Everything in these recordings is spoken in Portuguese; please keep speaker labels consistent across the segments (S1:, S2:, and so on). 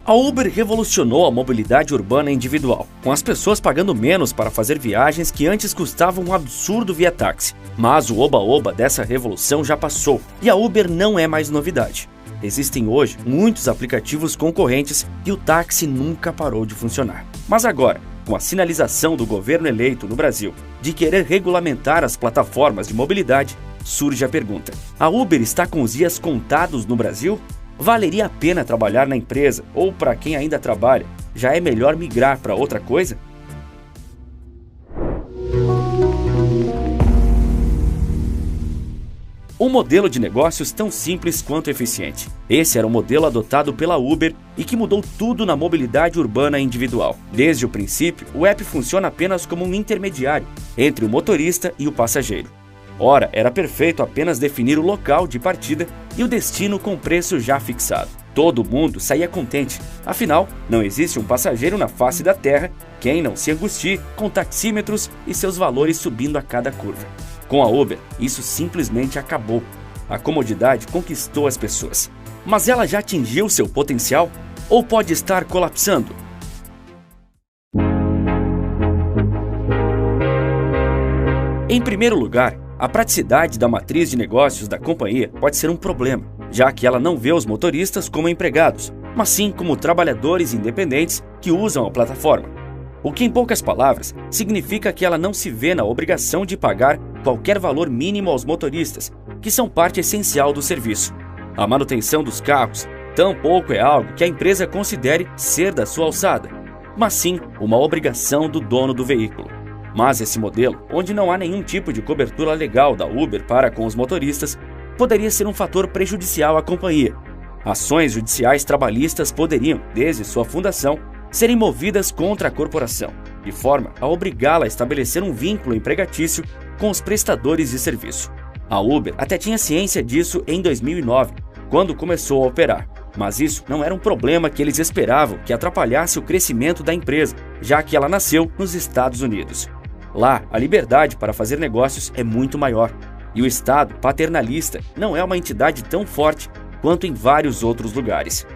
S1: A Uber revolucionou a mobilidade urbana individual, com as pessoas pagando menos para fazer viagens que antes custavam um absurdo via táxi. Mas o oba-oba dessa revolução já passou, e a Uber não é mais novidade. Existem hoje muitos aplicativos concorrentes e o táxi nunca parou de funcionar. Mas agora, com a sinalização do governo eleito no Brasil de querer regulamentar as plataformas de mobilidade, surge a pergunta: a Uber está com os dias contados no Brasil? Valeria a pena trabalhar na empresa, ou para quem ainda trabalha, já é melhor migrar para outra coisa? Um modelo de negócios tão simples quanto eficiente. Esse era o modelo adotado pela Uber e que mudou tudo na mobilidade urbana individual. Desde o princípio, o app funciona apenas como um intermediário entre o motorista e o passageiro. Ora, era perfeito apenas definir o local de partida e o destino com preço já fixado. Todo mundo saía contente, afinal, não existe um passageiro na face da Terra quem não se angustie com taxímetros e seus valores subindo a cada curva. Com a Uber, isso simplesmente acabou. A comodidade conquistou as pessoas. Mas ela já atingiu seu potencial? Ou pode estar colapsando? Em primeiro lugar, a praticidade da matriz de negócios da companhia pode ser um problema, já que ela não vê os motoristas como empregados, mas sim como trabalhadores independentes que usam a plataforma. O que, em poucas palavras, significa que ela não se vê na obrigação de pagar qualquer valor mínimo aos motoristas, que são parte essencial do serviço. A manutenção dos carros tampouco é algo que a empresa considere ser da sua alçada, mas sim uma obrigação do dono do veículo. Mas esse modelo, onde não há nenhum tipo de cobertura legal da Uber para com os motoristas, poderia ser um fator prejudicial à companhia. Ações judiciais trabalhistas poderiam, desde sua fundação, serem movidas contra a corporação, de forma a obrigá-la a estabelecer um vínculo empregatício com os prestadores de serviço. A Uber até tinha ciência disso em 2009, quando começou a operar. Mas isso não era um problema que eles esperavam que atrapalhasse o crescimento da empresa, já que ela nasceu nos Estados Unidos. Lá, a liberdade para fazer negócios é muito maior, e o Estado paternalista não é uma entidade tão forte quanto em vários outros lugares.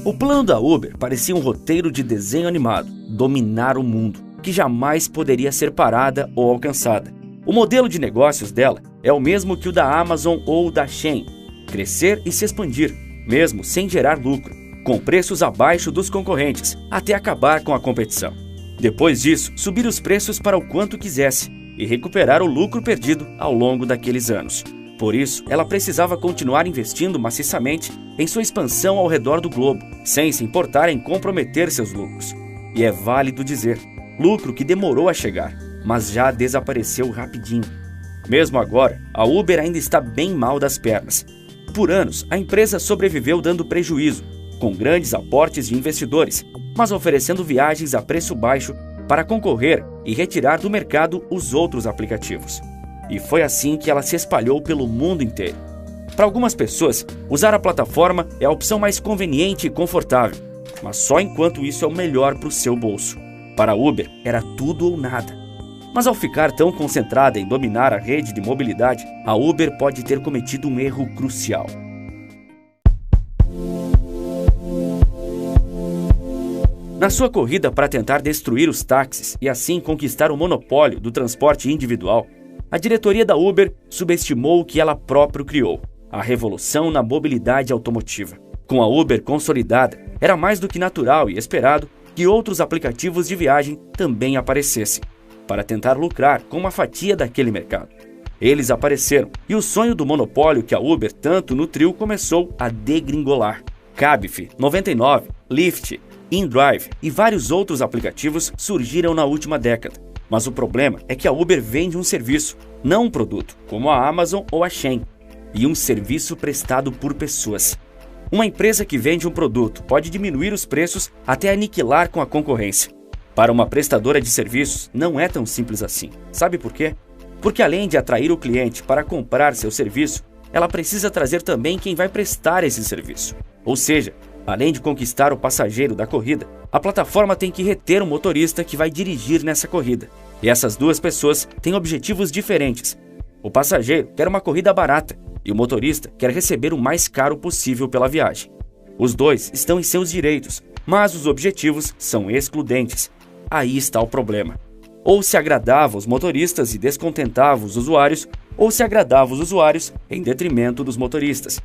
S1: O plano da Uber parecia um roteiro de desenho animado, dominar o mundo, que jamais poderia ser parada ou alcançada. O modelo de negócios dela é o mesmo que o da Amazon ou da Shein: crescer e se expandir, mesmo sem gerar lucro, com preços abaixo dos concorrentes, até acabar com a competição. Depois disso, subir os preços para o quanto quisesse e recuperar o lucro perdido ao longo daqueles anos. Por isso, ela precisava continuar investindo maciçamente em sua expansão ao redor do globo, sem se importar em comprometer seus lucros. E é válido dizer, lucro que demorou a chegar, mas já desapareceu rapidinho. Mesmo agora, a Uber ainda está bem mal das pernas. Por anos, a empresa sobreviveu dando prejuízo, com grandes aportes de investidores, mas oferecendo viagens a preço baixo para concorrer e retirar do mercado os outros aplicativos. E foi assim que ela se espalhou pelo mundo inteiro. Para algumas pessoas, usar a plataforma é a opção mais conveniente e confortável, mas só enquanto isso é o melhor para o seu bolso. Para a Uber, era tudo ou nada. Mas ao ficar tão concentrada em dominar a rede de mobilidade, a Uber pode ter cometido um erro crucial. Na sua corrida para tentar destruir os táxis e assim conquistar o monopólio do transporte individual, a diretoria da Uber subestimou o que ela própria criou: a revolução na mobilidade automotiva. Com a Uber consolidada, era mais do que natural e esperado que outros aplicativos de viagem também aparecessem, para tentar lucrar com uma fatia daquele mercado. Eles apareceram e o sonho do monopólio que a Uber tanto nutriu começou a degringolar. Cabify, 99, Lyft, InDrive e vários outros aplicativos surgiram na última década. Mas o problema é que a Uber vende um serviço, não um produto, como a Amazon ou a Shein, e um serviço prestado por pessoas. Uma empresa que vende um produto pode diminuir os preços até aniquilar com a concorrência. Para uma prestadora de serviços, não é tão simples assim. Sabe por quê? Porque além de atrair o cliente para comprar seu serviço, ela precisa trazer também quem vai prestar esse serviço. Ou seja, além de conquistar o passageiro da corrida, a plataforma tem que reter o motorista que vai dirigir nessa corrida. E essas duas pessoas têm objetivos diferentes. O passageiro quer uma corrida barata, e o motorista quer receber o mais caro possível pela viagem. Os dois estão em seus direitos, mas os objetivos são excludentes. Aí está o problema. Ou se agradava os motoristas e descontentava os usuários, ou se agradava os usuários em detrimento dos motoristas.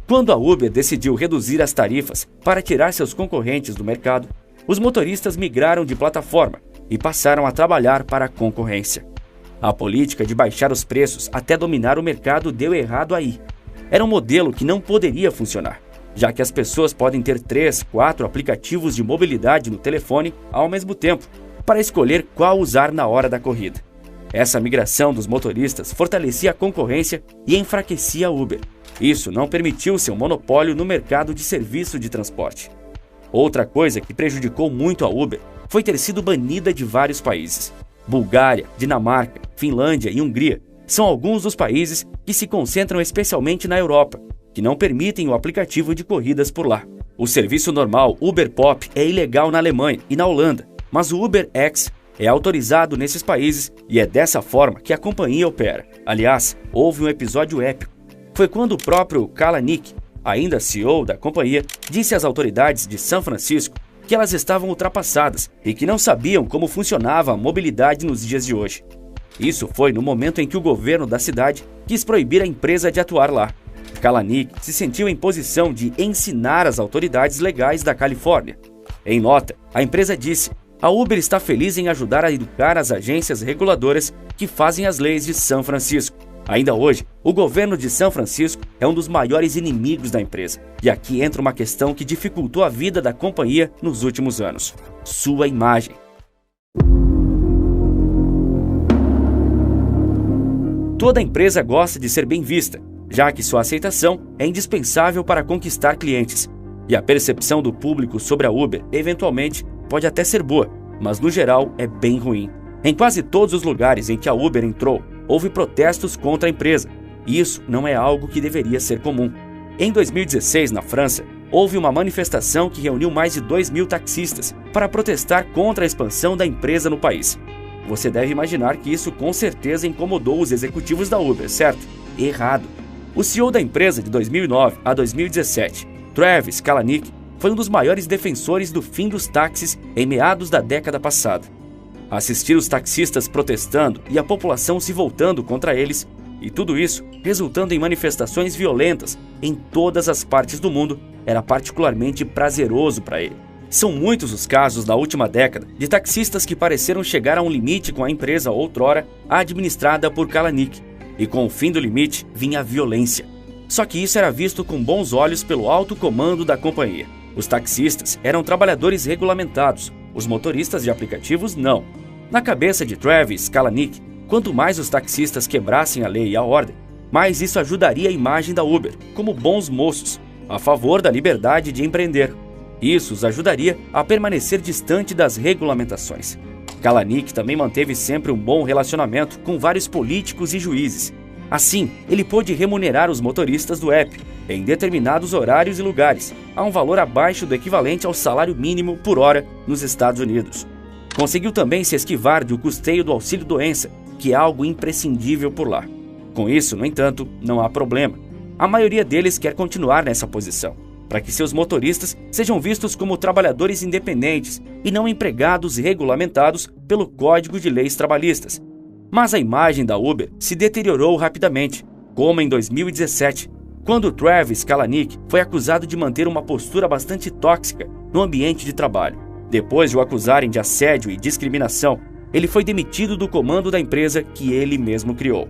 S1: Quando a Uber decidiu reduzir as tarifas para tirar seus concorrentes do mercado, os motoristas migraram de plataforma e passaram a trabalhar para a concorrência. A política de baixar os preços até dominar o mercado deu errado aí. Era um modelo que não poderia funcionar, já que as pessoas podem ter 3, 4 aplicativos de mobilidade no telefone ao mesmo tempo, para escolher qual usar na hora da corrida. Essa migração dos motoristas fortalecia a concorrência e enfraquecia a Uber. Isso não permitiu seu monopólio no mercado de serviço de transporte. Outra coisa que prejudicou muito a Uber foi ter sido banida de vários países. Bulgária, Dinamarca, Finlândia e Hungria são alguns dos países que se concentram especialmente na Europa, que não permitem o aplicativo de corridas por lá. O serviço normal Uber Pop é ilegal na Alemanha e na Holanda, mas o UberX é autorizado nesses países e é dessa forma que a companhia opera. Aliás, houve um episódio épico. Foi quando o próprio Kalanick, ainda CEO da companhia, disse às autoridades de São Francisco que elas estavam ultrapassadas e que não sabiam como funcionava a mobilidade nos dias de hoje. Isso foi no momento em que o governo da cidade quis proibir a empresa de atuar lá. Kalanick se sentiu em posição de ensinar as autoridades legais da Califórnia. Em nota, a empresa disse: "A Uber está feliz em ajudar a educar as agências reguladoras que fazem as leis de São Francisco." Ainda hoje, o governo de São Francisco é um dos maiores inimigos da empresa. E aqui entra uma questão que dificultou a vida da companhia nos últimos anos: sua imagem. Toda empresa gosta de ser bem vista, já que sua aceitação é indispensável para conquistar clientes. E a percepção do público sobre a Uber, eventualmente, pode até ser boa, mas no geral é bem ruim. Em quase todos os lugares em que a Uber entrou, houve protestos contra a empresa, e isso não é algo que deveria ser comum. Em 2016, na França, houve uma manifestação que reuniu mais de 2.000 taxistas para protestar contra a expansão da empresa no país. Você deve imaginar que isso com certeza incomodou os executivos da Uber, certo? Errado. O CEO da empresa de 2009 a 2017, Travis Kalanick, foi um dos maiores defensores do fim dos táxis em meados da década passada. Assistir os taxistas protestando e a população se voltando contra eles, e tudo isso resultando em manifestações violentas em todas as partes do mundo, era particularmente prazeroso para ele. São muitos os casos da última década de taxistas que pareceram chegar a um limite com a empresa outrora administrada por Kalanick, e com o fim do limite vinha a violência. Só que isso era visto com bons olhos pelo alto comando da companhia. Os taxistas eram trabalhadores regulamentados, os motoristas de aplicativos não. Na cabeça de Travis Kalanick, quanto mais os taxistas quebrassem a lei e a ordem, mais isso ajudaria a imagem da Uber como bons moços, a favor da liberdade de empreender. Isso os ajudaria a permanecer distante das regulamentações. Kalanick também manteve sempre um bom relacionamento com vários políticos e juízes. Assim, ele pôde remunerar os motoristas do app em determinados horários e lugares, a um valor abaixo do equivalente ao salário mínimo por hora nos Estados Unidos. Conseguiu também se esquivar do custeio do auxílio-doença, que é algo imprescindível por lá. Com isso, no entanto, não há problema. A maioria deles quer continuar nessa posição, para que seus motoristas sejam vistos como trabalhadores independentes e não empregados regulamentados pelo Código de Leis Trabalhistas. Mas a imagem da Uber se deteriorou rapidamente, como em 2017, quando Travis Kalanick foi acusado de manter uma postura bastante tóxica no ambiente de trabalho. Depois de o acusarem de assédio e discriminação, ele foi demitido do comando da empresa que ele mesmo criou.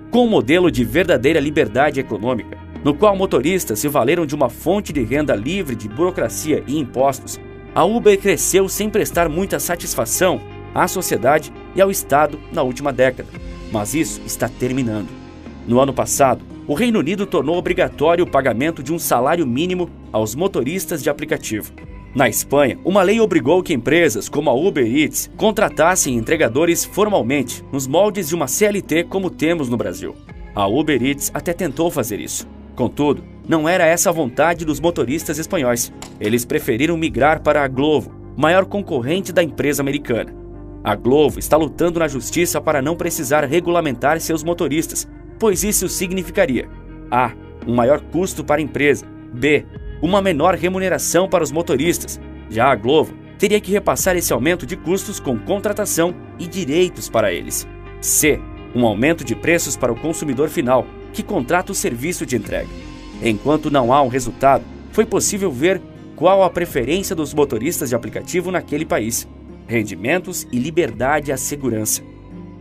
S1: Com um modelo de verdadeira liberdade econômica, no qual motoristas se valeram de uma fonte de renda livre de burocracia e impostos, a Uber cresceu sem prestar muita satisfação à sociedade e ao Estado na última década. Mas isso está terminando. No ano passado, o Reino Unido tornou obrigatório o pagamento de um salário mínimo aos motoristas de aplicativo. Na Espanha, uma lei obrigou que empresas como a Uber Eats contratassem entregadores formalmente, nos moldes de uma CLT como temos no Brasil. A Uber Eats até tentou fazer isso. Contudo, não era essa a vontade dos motoristas espanhóis. Eles preferiram migrar para a Glovo, maior concorrente da empresa americana. A Glovo está lutando na justiça para não precisar regulamentar seus motoristas, pois isso significaria A. Um maior custo para a empresa. B. Uma menor remuneração para os motoristas. Já a Glovo teria que repassar esse aumento de custos com contratação e direitos para eles. C. Um aumento de preços para o consumidor final, que contrata o serviço de entrega. Enquanto não há um resultado, foi possível ver qual a preferência dos motoristas de aplicativo naquele país: rendimentos e liberdade à segurança.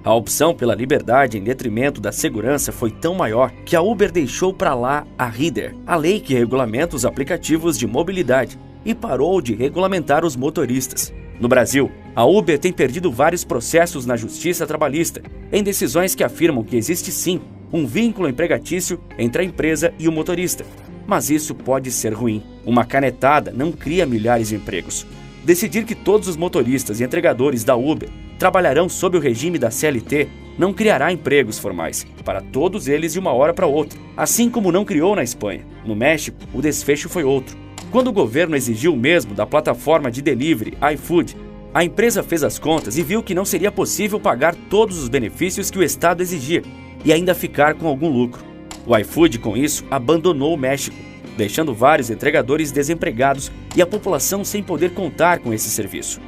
S1: A opção pela liberdade em detrimento da segurança foi tão maior que a Uber deixou para lá a Rider, a lei que regulamenta os aplicativos de mobilidade, e parou de regulamentar os motoristas. No Brasil, a Uber tem perdido vários processos na Justiça Trabalhista, em decisões que afirmam que existe sim um vínculo empregatício entre a empresa e o motorista. Mas isso pode ser ruim. Uma canetada não cria milhares de empregos. Decidir que todos os motoristas e entregadores da Uber trabalharão sob o regime da CLT não criará empregos formais para todos eles de uma hora para outra, assim como não criou na Espanha. No México, o desfecho foi outro. Quando o governo exigiu o mesmo da plataforma de delivery iFood, a empresa fez as contas e viu que não seria possível pagar todos os benefícios que o Estado exigia e ainda ficar com algum lucro. O iFood, com isso, abandonou o México, deixando vários entregadores desempregados e a população sem poder contar com esse serviço.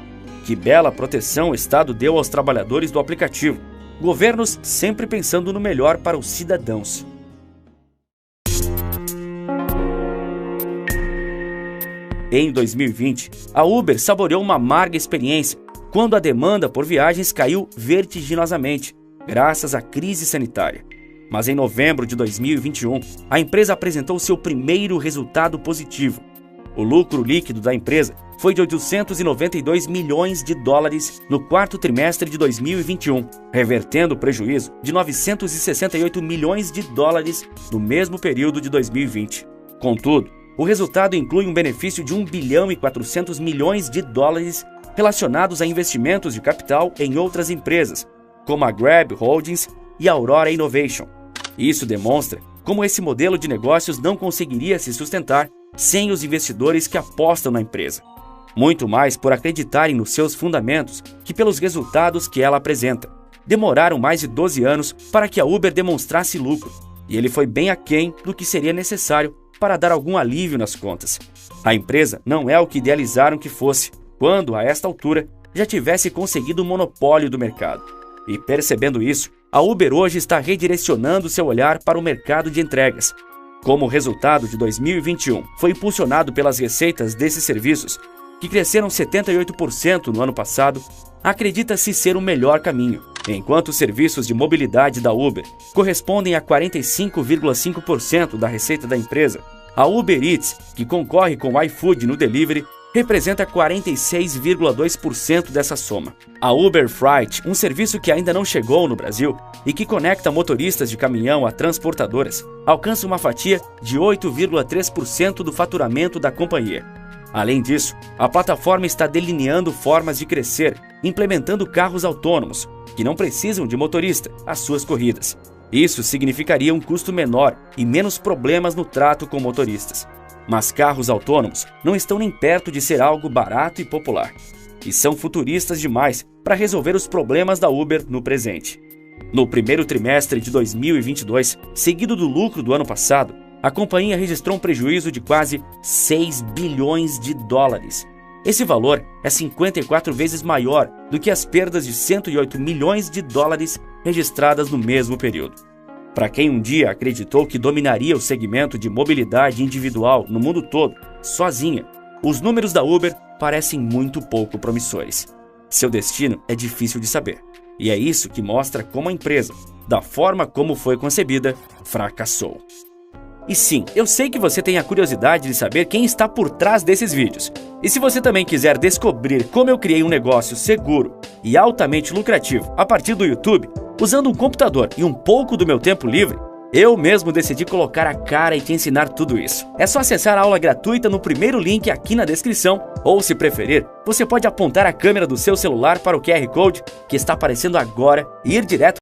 S1: Que bela proteção o Estado deu aos trabalhadores do aplicativo. Governos sempre pensando no melhor para os cidadãos. Em 2020, a Uber saboreou uma amarga experiência quando a demanda por viagens caiu vertiginosamente, graças à crise sanitária. Mas em novembro de 2021, a empresa apresentou seu primeiro resultado positivo. O lucro líquido da empresa foi de 892 milhões de dólares no quarto trimestre de 2021, revertendo o prejuízo de 968 milhões de dólares no mesmo período de 2020. Contudo, o resultado inclui um benefício de 1 bilhão e 400 milhões de dólares relacionados a investimentos de capital em outras empresas, como a Grab Holdings e a Aurora Innovation. Isso demonstra como esse modelo de negócios não conseguiria se sustentar sem os investidores que apostam na empresa. Muito mais por acreditarem nos seus fundamentos que pelos resultados que ela apresenta. Demoraram mais de 12 anos para que a Uber demonstrasse lucro, e ele foi bem aquém do que seria necessário para dar algum alívio nas contas. A empresa não é o que idealizaram que fosse, quando, a esta altura, já tivesse conseguido o monopólio do mercado. E percebendo isso, a Uber hoje está redirecionando seu olhar para o mercado de entregas. Como o resultado de 2021 foi impulsionado pelas receitas desses serviços, que cresceram 78% no ano passado, acredita-se ser o melhor caminho. Enquanto os serviços de mobilidade da Uber correspondem a 45,5% da receita da empresa, a Uber Eats, que concorre com o iFood no delivery, representa 46,2% dessa soma. A Uber Freight, um serviço que ainda não chegou no Brasil e que conecta motoristas de caminhão a transportadoras, alcança uma fatia de 8,3% do faturamento da companhia. Além disso, a plataforma está delineando formas de crescer, implementando carros autônomos, que não precisam de motorista, às suas corridas. Isso significaria um custo menor e menos problemas no trato com motoristas. Mas carros autônomos não estão nem perto de ser algo barato e popular, e são futuristas demais para resolver os problemas da Uber no presente. No primeiro trimestre de 2022, seguido do lucro do ano passado, a companhia registrou um prejuízo de quase 6 bilhões de dólares. Esse valor é 54 vezes maior do que as perdas de 108 milhões de dólares registradas no mesmo período. Para quem um dia acreditou que dominaria o segmento de mobilidade individual no mundo todo, sozinha, os números da Uber parecem muito pouco promissores. Seu destino é difícil de saber, e é isso que mostra como a empresa, da forma como foi concebida, fracassou. E sim, eu sei que você tem a curiosidade de saber quem está por trás desses vídeos. E se você também quiser descobrir como eu criei um negócio seguro e altamente lucrativo a partir do YouTube, usando um computador e um pouco do meu tempo livre, eu mesmo decidi colocar a cara e te ensinar tudo isso. É só acessar a aula gratuita no primeiro link aqui na descrição, ou se preferir, você pode apontar a câmera do seu celular para o QR Code que está aparecendo agora e ir direto